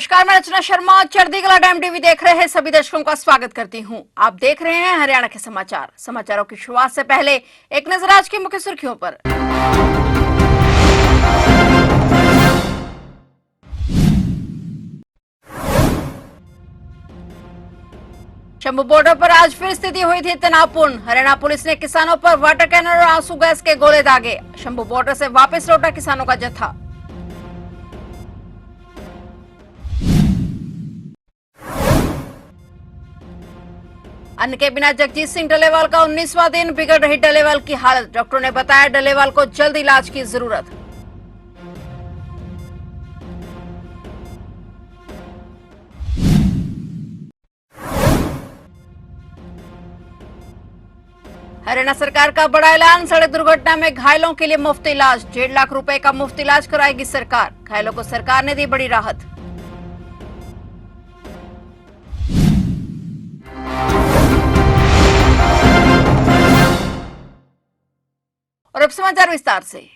नमस्कार, मैं रचना शर्मा। चढ़ती कला टाइम टीवी देख रहे हैं सभी दर्शकों का स्वागत करती हूं। आप देख रहे हैं हरियाणा के समाचार। समाचारों की शुरुआत से पहले एक नजर आज की मुख्य सुर्खियों पर। शंभू बॉर्डर पर आज फिर स्थिति हुई थी तनावपूर्ण। हरियाणा पुलिस ने किसानों पर वाटर कैनन और आंसू गैस के गोले दागे। शंभू बॉर्डर से वापस लौटा किसानों का जत्था। अन्न के बिना जगजीत सिंह डलेवाल का 19वां दिन, बिगड़ रही डलेवाल की हालत। डॉक्टरों ने बताया डलेवाल को जल्द इलाज की जरूरत। हरियाणा सरकार का बड़ा ऐलान, सड़क दुर्घटना में घायलों के लिए मुफ्त इलाज। 1.5 लाख रुपए का मुफ्त इलाज कराएगी सरकार। घायलों को सरकार ने दी बड़ी राहत। और अब समाचार विस्तार से।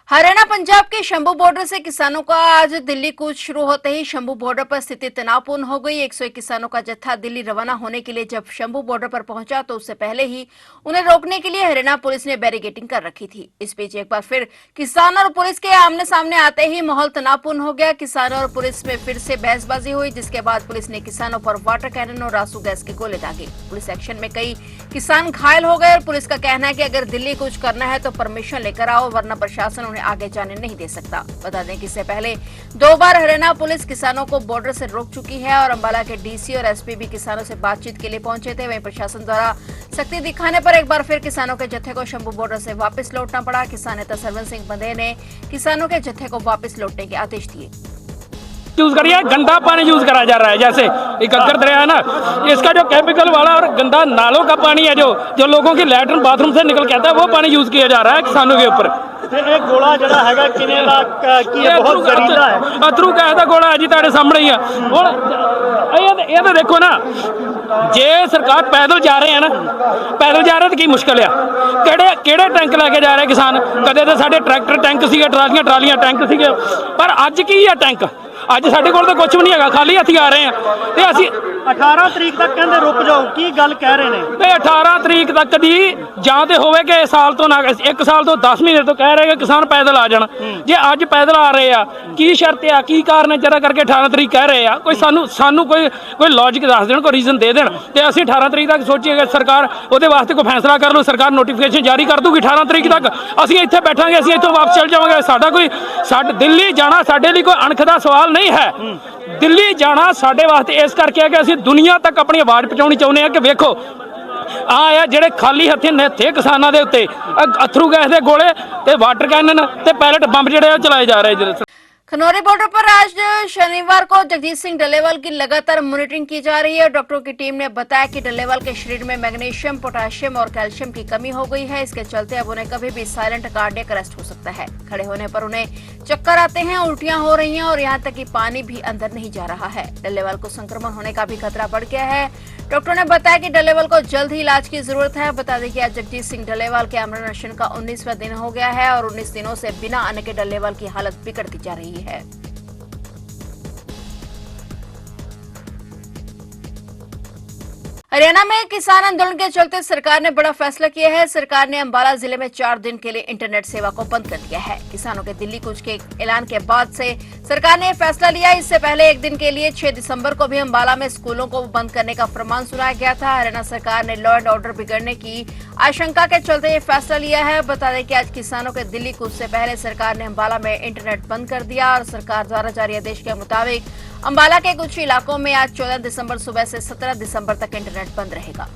हरियाणा पंजाब के शंभू बॉर्डर से किसानों का आज दिल्ली कूच शुरू होते ही शंभू बॉर्डर पर स्थिति तनावपूर्ण हो गई। 101 किसानों का जत्था दिल्ली रवाना होने के लिए जब शंभू बॉर्डर पर पहुंचा तो उससे पहले ही उन्हें रोकने के लिए हरियाणा पुलिस ने बैरिकेडिंग कर रखी थी। इस बीच एक बार फिर किसान और पुलिस के आमने सामने आते ही माहौल तनावपूर्ण हो गया। किसानों और पुलिस में फिर से बहसबाजी हुई, जिसके बाद पुलिस ने किसानों पर वाटर कैनन और आंसू गैस के गोले दागे। पुलिस एक्शन में कई किसान घायल हो गए और पुलिस का कहना है कि अगर दिल्ली कुछ करना है तो परमिशन लेकर आओ, वरना प्रशासन उन्हें आगे जाने नहीं दे सकता। बता दें कि इससे पहले 2 बार हरियाणा पुलिस किसानों को बॉर्डर से रोक चुकी है और अंबाला के डीसी और एसपी भी किसानों से बातचीत के लिए पहुंचे थे। वहीं प्रशासन द्वारा सख्ती दिखाने पर एक बार फिर किसानों के जत्थे को शंभू बॉर्डर से वापस लौटना पड़ा। किसान नेता सरवन सिंह बंदे ने किसानों के जत्थे को वापस लौटने के आदेश दिए। यूज करिए, गंदा पानी यूज करा जा रहा है। जैसे एक अगर दरिया है ना, इसका जो केमिकल वाला और गंदा नालों का पानी है जो लोगों की लैट्रिन बाथरूम से निकल के आता है, वो पानी यूज किया जा रहा है किसानों के ऊपर। एक गोला जड़ा हैगा किने दा की बहुत जहरीला है। अथरू का ऐसा गोला है जी तारे सामने ही है। ये तो देखो ना, जे सरकार पैदल जा रहे हैं ना, पैदल जा रहे तो की मुश्किल है। केड़े टैंक लेके जा रहे किसान। कदे तो साडे ट्रैक्टर टैंक सीगे, ट्रालियां टैंक सीगे, पर अज की है टैंक। ਅੱਜ ਸਾਡੇ ਕੋਲ ਤਾਂ ਕੁਝ ਵੀ ਨਹੀਂ ਹੈਗਾ, ਖਾਲੀ ਹੱਥੀ ਆ ਰਹੇ ਆ। ਤੇ ਅਸੀਂ 18 ਤਰੀਕ ਤੱਕ ਕਹਿੰਦੇ ਰੁਕ ਜਾਓ, ਕੀ ਗੱਲ ਕਹਿ ਰਹੇ ਨੇ? ਤੇ 18 ਤਰੀਕ ਤੱਕ ਦੀ ਜਾਂ ਤੇ ਹੋਵੇ ਕਿ ਸਾਲ ਤੋਂ ਨਾ 1 ਸਾਲ ਤੋਂ 10 ਮਹੀਨੇ ਤੋਂ ਕਹਿ ਰਹੇ ਕਿ ਕਿਸਾਨ ਪੈਦਲ ਆ ਜਾਣ। ਜੇ ਅੱਜ ਪੈਦਲ ਆ ਰਹੇ ਆ, ਕੀ ਸ਼ਰਤ ਆ, ਕੀ ਕਾਰਨ ਹੈ ਜਿਹੜਾ ਕਰਕੇ 18 ਤਰੀਕ ਕਹਿ ਰਹੇ ਆ? ਕੋਈ ਸਾਨੂੰ ਕੋਈ ਲੌਜਿਕ ਦੱਸ ਦੇਣ, ਕੋਈ ਰੀਜ਼ਨ ਦੇ ਦੇਣ ਤੇ ਅਸੀਂ 18 ਤਰੀਕ ਤੱਕ ਸੋਚੀਏ। ਸਰਕਾਰ ਉਹਦੇ ਵਾਸਤੇ ਕੋਈ ਫੈਸਲਾ ਕਰ ਲਓ, ਸਰਕਾਰ ਨੋਟੀਫਿਕੇਸ਼ਨ ਜਾਰੀ ਕਰ ਦੂਗੀ 18 ਤਰੀਕ ਤੱਕ। ਅਸੀਂ ਇੱਥੇ ਬੈਠਾਂਗੇ, ਅਸੀਂ ਇੱਥੋਂ ਵਾਪਸ ਚਲ ਜਾਵਾਂਗੇ। ਸਾਡਾ ਦਿੱਲੀ ਜਾਣਾ ਸਾਡੇ ਲਈ ਕੋਈ ਅਣਖ ਦਾ ਸਵਾਲ नहीं है। दिल्ली जाना साडे वास्ते इस करके है कि असीं दुनिया तक अपनी आवाज़ पहुंचाउणी चाहुंदे हां कि वेखो आ ਜਿਹੜੇ खाली हथे निहत्थे किसानां दे उत्ते अथरू गैस दे गोले ते वाटर कैनन ते पैलेट बंब ਜਿਹੜੇ चलाए जा रहे हैं। खनौरी बॉर्डर पर आज शनिवार को जगजीत सिंह डलेवाल की लगातार मॉनिटरिंग की जा रही है। डॉक्टरों की टीम ने बताया कि डलेवाल के शरीर में मैग्नीशियम, पोटेशियम और कैल्शियम की कमी हो गई है। इसके चलते अब उन्हें कभी भी साइलेंट कार्डियक अरेस्ट हो सकता है। खड़े होने पर उन्हें चक्कर आते हैं, उल्टियां हो रही हैं और यहाँ तक कि पानी भी अंदर नहीं जा रहा है। डलेवाल को संक्रमण होने का भी खतरा बढ़ गया है। डॉक्टरों ने बताया कि डलेवाल को जल्द ही इलाज की जरूरत है। बता दें कि आज जगजीत सिंह डलेवाल के आमरण अनशन का 19वां दिन हो गया है और 19 दिनों से बिना अन्न के डलेवाल की हालत बिगड़ती जा रही है। हरियाणा में किसान आंदोलन के चलते सरकार ने बड़ा फैसला किया है। सरकार ने अंबाला जिले में 4 दिन के लिए इंटरनेट सेवा को बंद कर दिया है। किसानों के दिल्ली कूच के ऐलान के बाद से सरकार ने यह फैसला लिया। इससे पहले एक दिन के लिए 6 दिसंबर को भी अंबाला में स्कूलों को बंद करने का फरमान सुनाया गया था। हरियाणा सरकार ने लॉ एंड ऑर्डर बिगड़ने की आशंका के चलते ये फैसला लिया है। बता दें कि आज किसानों के दिल्ली कूच से पहले सरकार ने अंबाला में इंटरनेट बंद कर दिया और सरकार द्वारा जारी आदेश के मुताबिक अंबाला के कुछ इलाकों में आज 14 दिसंबर सुबह से 17 दिसंबर तक इंटरनेट बंद रहेगा।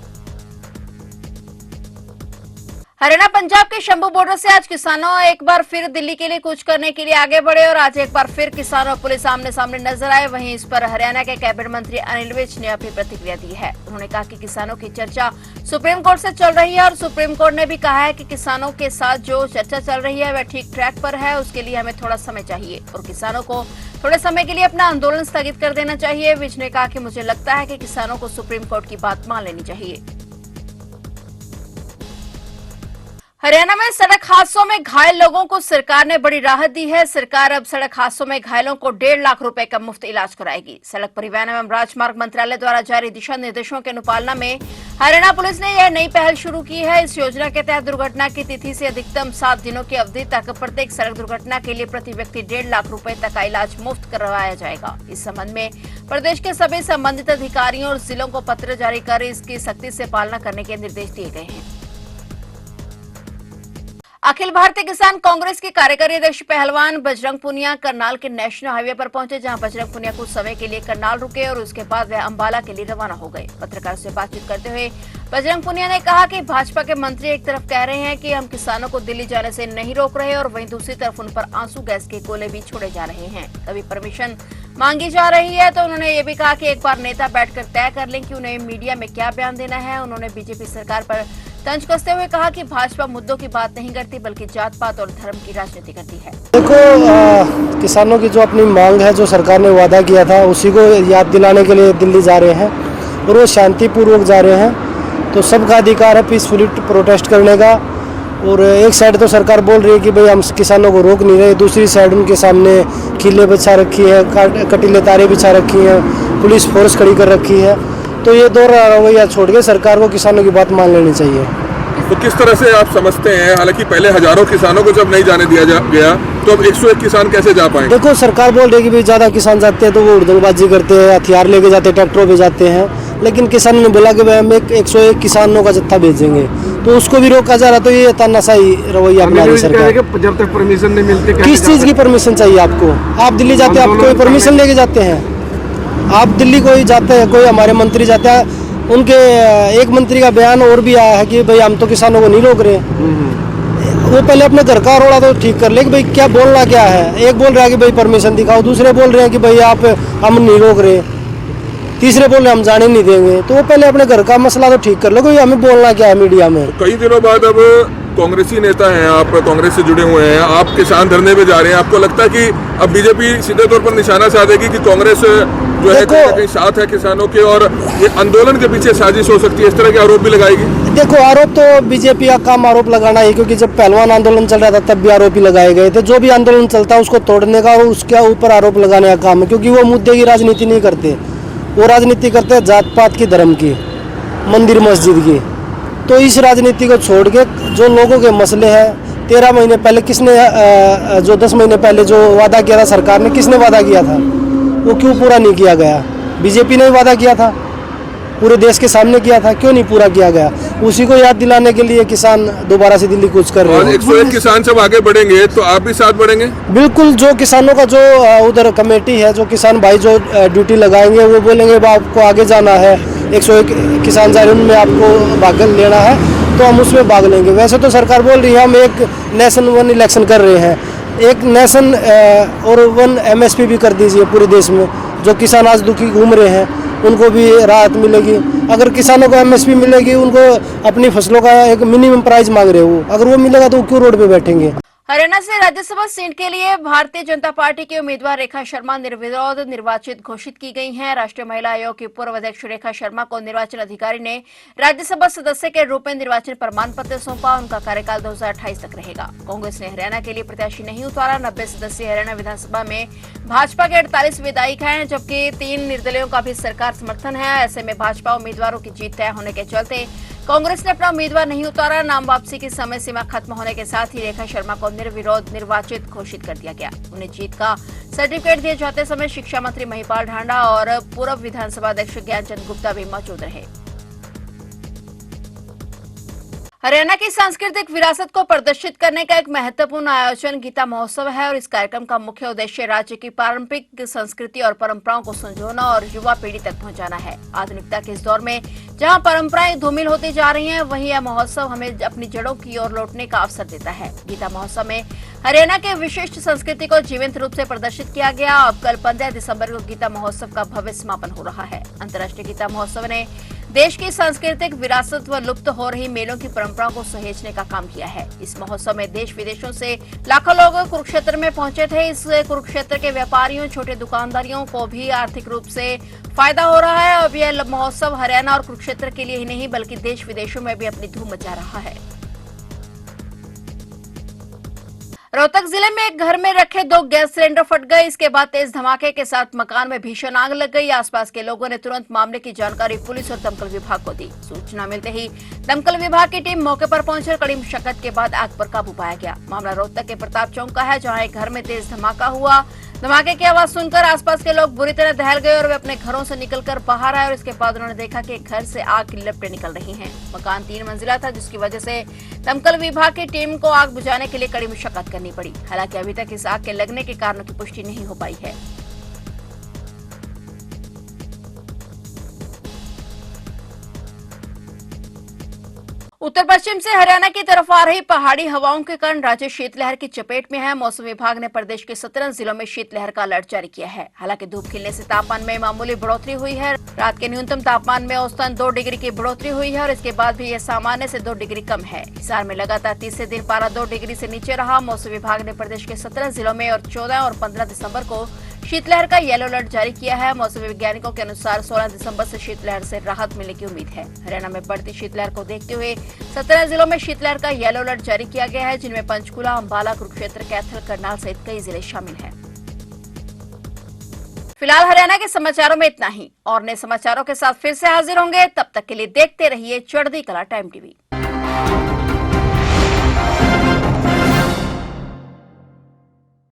हरियाणा पंजाब के शंभू बॉर्डर से आज किसानों एक बार फिर दिल्ली के लिए कूच करने के लिए आगे बढ़े और आज एक बार फिर किसान और पुलिस आमने सामने नजर आए। वहीं इस पर हरियाणा के कैबिनेट मंत्री अनिल विज ने अपनी प्रतिक्रिया दी है। उन्होंने कहा कि किसानों की चर्चा सुप्रीम कोर्ट से चल रही है और सुप्रीम कोर्ट ने भी कहा है कि किसानों के साथ जो चर्चा चल रही है वह ठीक ट्रैक पर है। उसके लिए हमें थोड़ा समय चाहिए और किसानों को थोड़े समय के लिए अपना आंदोलन स्थगित कर देना चाहिए। विज ने कहा कि मुझे लगता है कि किसानों को सुप्रीम कोर्ट की बात मान लेनी चाहिए। हरियाणा में सड़क हादसों में घायल लोगों को सरकार ने बड़ी राहत दी है। सरकार अब सड़क हादसों में घायलों को 1.5 लाख रुपए का मुफ्त इलाज कराएगी। सड़क परिवहन एवं राजमार्ग मंत्रालय द्वारा जारी दिशा निर्देशों के अनुपालना में हरियाणा पुलिस ने यह नई पहल शुरू की है। इस योजना के तहत दुर्घटना की तिथि से अधिकतम 7 दिनों की अवधि तक प्रत्येक सड़क दुर्घटना के लिए प्रति व्यक्ति 1.5 लाख रुपए तक का इलाज मुफ्त करवाया जाएगा। इस संबंध में प्रदेश के सभी संबंधित अधिकारियों और जिलों को पत्र जारी कर इसकी सख्ती से पालना करने के निर्देश दिए गए हैं। अखिल भारतीय किसान कांग्रेस के कार्यकारी अध्यक्ष पहलवान बजरंग पुनिया करनाल के नेशनल हाईवे पर पहुंचे, जहां बजरंग पुनिया कुछ समय के लिए करनाल रुके और उसके बाद वह अंबाला के लिए रवाना हो गए। पत्रकारों से बातचीत करते हुए बजरंग पुनिया ने कहा कि भाजपा के मंत्री एक तरफ कह रहे हैं कि हम किसानों को दिल्ली जाने से नहीं रोक रहे और वहीं दूसरी तरफ उन पर आंसू गैस के गोले भी छोड़े जा रहे हैं। कभी परमिशन मांगी जा रही है तो उन्होंने ये भी कहा कि एक बार नेता बैठकर तय कर लें कि उन्हें मीडिया में क्या बयान देना है। उन्होंने बीजेपी सरकार पर तंज कसते हुए कहा कि भाजपा मुद्दों की बात नहीं करती बल्कि जात पात और धर्म की राजनीति करती है। देखो, किसानों की जो अपनी मांग है, जो सरकार ने वादा किया था, उसी को याद दिलाने के लिए दिल्ली जा रहे हैं और वो शांतिपूर्वक जा रहे हैं। तो सबका अधिकार है पीसफुली प्रोटेस्ट करने का। और एक साइड तो सरकार बोल रही है कि भाई हम किसानों को रोक नहीं रहे, दूसरी साइड उनके सामने किले बिछा रखी है, कटीले तारे बिछा रखी हैं, पुलिस फोर्स खड़ी कर रखी है। तो ये दो रवैया छोड़ के सरकार को किसानों की बात मान लेनी चाहिए। तो किस तरह से आप समझते हैं, हालांकि पहले हजारों किसानों को जब नहीं जाने दिया गया तो अब 101 किसान कैसे जा पाएंगे? देखो, सरकार बोल रही है कि भाई ज़्यादा किसान जाते हैं तो वो उड़दंगबाजी करते हैं, हथियार लेके जाते हैं, ट्रैक्टरों पे जाते हैं। लेकिन किसानों ने बोला कि भाई हम 101 किसानों का जत्था भेजेंगे, तो उसको भी रोका जा रहा। तो ये तानाशाही रवैया अपना रही सरकार। जब तक परमिशन नहीं मिलती, किस चीज़ की परमिशन चाहिए आपको? आप दिल्ली जाते हैं, आप कोई परमिशन लेके जाते हैं? आप दिल्ली कोई जाते हैं, कोई हमारे मंत्री जाते हैं, उनके एक मंत्री का बयान और भी आया है कि भाई हम तो किसानों को नहीं रोक रहे। वो पहले अपने घर का रोड़ा तो ठीक कर ले कि भाई क्या बोलना क्या है। एक बोल रहा है कि भाई परमिशन दिखाओ, दूसरे बोल रहे हैं कि भाई आप हम नहीं रोक रहे, तीसरे बोल रहे हम जाने नहीं देंगे। तो वो पहले अपने घर का मसला तो ठीक कर लो, कोई हमें बोलना क्या है मीडिया में। कई दिनों बाद अब कांग्रेसी नेता हैं, आप कांग्रेस से जुड़े हुए हैं, आप किसान धरने पे जा रहे हैं। आपको लगता है कि अब बीजेपी सीधे तौर पर निशाना साधेगी कि कांग्रेस जो है कहीं साथ है किसानों के और ये आंदोलन के पीछे साजिश हो सकती है, इस तरह के आरोप भी लगाएगी? देखो, आरोप तो बीजेपी का काम आरोप लगाना है, क्योंकि जब पहलवान आंदोलन चल रहा था तब भी आरोप ही लगाए गए थे। जो भी आंदोलन चलता है उसको तोड़ने का और उसके ऊपर आरोप लगाने का काम है, क्योंकि वो मुद्दे की राजनीति नहीं करते, वो राजनीति करते हैं जात पात की, धर्म की, मंदिर मस्जिद की। तो इस राजनीति को छोड़ के जो लोगों के मसले हैं, 13 महीने पहले किसने जो 10 महीने पहले जो वादा किया था सरकार ने, किसने वादा किया था? वो क्यों पूरा नहीं किया गया? बीजेपी ने वादा किया था, पूरे देश के सामने किया था, क्यों नहीं पूरा किया गया? उसी को याद दिलाने के लिए किसान दोबारा से दिल्ली कूच कर रहे हैं। 101 किसान जब आगे बढ़ेंगे तो आप भी साथ बढ़ेंगे? बिल्कुल, जो किसानों का जो उधर कमेटी है, जो किसान भाई जो ड्यूटी लगाएंगे, वो बोलेंगे आपको आगे जाना है, 101 किसान जा रहे हैं, उनमें आपको भाग लेना है, तो हम उसमें भाग लेंगे। वैसे तो सरकार बोल रही है हम एक नेशन वन इलेक्शन कर रहे हैं, एक नेशन और वन MSP भी कर दीजिए पूरे देश में। जो किसान आज दुखी घूम रहे हैं उनको भी राहत मिलेगी। अगर किसानों को MSP मिलेगी, उनको अपनी फसलों का एक मिनिमम प्राइस मांग रहे हो, अगर वो मिलेगा तो वो क्यों रोड पे बैठेंगे? हरियाणा से राज्यसभा सीट के लिए भारतीय जनता पार्टी की उम्मीदवार रेखा शर्मा निर्विरोध निर्वाचित घोषित की गई हैं। राष्ट्रीय महिला आयोग की पूर्व अध्यक्ष रेखा शर्मा को निर्वाचन अधिकारी ने राज्यसभा सदस्य के रूप में निर्वाचन प्रमाण पत्र सौंपा। उनका कार्यकाल 2028 तक रहेगा। कांग्रेस ने हरियाणा के लिए प्रत्याशी नहीं उतारा। 90 सदस्यीय हरियाणा विधानसभा में भाजपा के 48 विधायक हैं, जबकि 3 निर्दलीयों का भी सरकार समर्थन है। ऐसे में भाजपा उम्मीदवारों की जीत तय होने के चलते कांग्रेस ने अपना उम्मीदवार नहीं उतारा। नाम वापसी की समय सीमा खत्म होने के साथ ही रेखा शर्मा को निर्विरोध निर्वाचित घोषित कर दिया गया। उन्हें जीत का सर्टिफिकेट दिए जाते समय शिक्षा मंत्री महिपाल ढांडा और पूर्व विधानसभा अध्यक्ष ज्ञानचंद गुप्ता भी मौजूद रहे। हरियाणा की सांस्कृतिक विरासत को प्रदर्शित करने का एक महत्वपूर्ण आयोजन गीता महोत्सव है और इस कार्यक्रम का मुख्य उद्देश्य राज्य की पारंपरिक संस्कृति और परंपराओं को संजोना और युवा पीढ़ी तक पहुंचाना है। आधुनिकता के इस दौर में जहां परंपराएं धूमिल होती जा रही हैं, वहीं यह महोत्सव हमें अपनी जड़ों की ओर लौटने का अवसर देता है। गीता महोत्सव में हरियाणा के विशिष्ट संस्कृति को जीवंत रूप से प्रदर्शित किया गया। अब कल 15 दिसंबर को गीता महोत्सव का भव्य समापन हो रहा है। अंतर्राष्ट्रीय गीता महोत्सव ने देश की सांस्कृतिक विरासत व लुप्त हो रही मेलों की परंपराओं को सहेजने का काम किया है। इस महोत्सव में देश विदेशों से लाखों लोग कुरुक्षेत्र में पहुंचे थे। इस कुरुक्षेत्र के व्यापारियों, छोटे दुकानदारियों को भी आर्थिक रूप से फायदा हो रहा है। अब यह महोत्सव हरियाणा और कुरुक्षेत्र के लिए ही नहीं बल्कि देश विदेशों में भी अपनी धूम मचा रहा है। रोहतक जिले में एक घर में रखे 2 गैस सिलेंडर फट गए। इसके बाद तेज धमाके के साथ मकान में भीषण आग लग गई। आसपास के लोगों ने तुरंत मामले की जानकारी पुलिस और दमकल विभाग को दी। सूचना मिलते ही दमकल विभाग की टीम मौके पर पहुंचकर कड़ी मशक्कत के बाद आग पर काबू पाया गया। मामला रोहतक के प्रताप चौक का है, जहां एक घर में तेज धमाका हुआ। धमाके की आवाज सुनकर आसपास के लोग बुरी तरह दहल गए और वे अपने घरों से निकलकर बाहर आए और इसके बाद उन्होंने देखा कि घर से आग की लपटें निकल रही हैं। मकान 3 मंजिला था, जिसकी वजह से दमकल विभाग की टीम को आग बुझाने के लिए कड़ी मशक्कत करनी पड़ी। हालांकि अभी तक इस आग के लगने के कारणों की पुष्टि नहीं हो पाई है। उत्तर पश्चिम से हरियाणा की तरफ आ रही पहाड़ी हवाओं के कारण राज्य शीतलहर की चपेट में है। मौसम विभाग ने प्रदेश के 17 जिलों में शीतलहर का अलर्ट जारी किया है। हालांकि धूप खिलने से तापमान में मामूली बढ़ोतरी हुई है। रात के न्यूनतम तापमान में औसतन 2 डिग्री की बढ़ोतरी हुई है और इसके बाद भी यह सामान्य से 2 डिग्री कम है। हिसार में लगातार तीसरे दिन पारा 2 डिग्री से नीचे रहा। मौसम विभाग ने प्रदेश के 17 जिलों में और 14 और 15 दिसंबर को शीतलहर का येलो अलर्ट जारी किया है। मौसम वैज्ञानिकों के अनुसार 16 दिसंबर से शीतलहर से राहत मिलने की उम्मीद है। हरियाणा में बढ़ती शीतलहर को देखते हुए 17 जिलों में शीतलहर का येलो अलर्ट जारी किया गया है, जिनमें पंचकुला, अंबाला, कुरुक्षेत्र, कैथल, करनाल सहित कई जिले शामिल हैं। फिलहाल हरियाणा के समाचारों में इतना ही। और नए समाचारों के साथ फिर से हाजिर होंगे। तब तक के लिए देखते रहिए चढ़ती कला टाइम टीवी।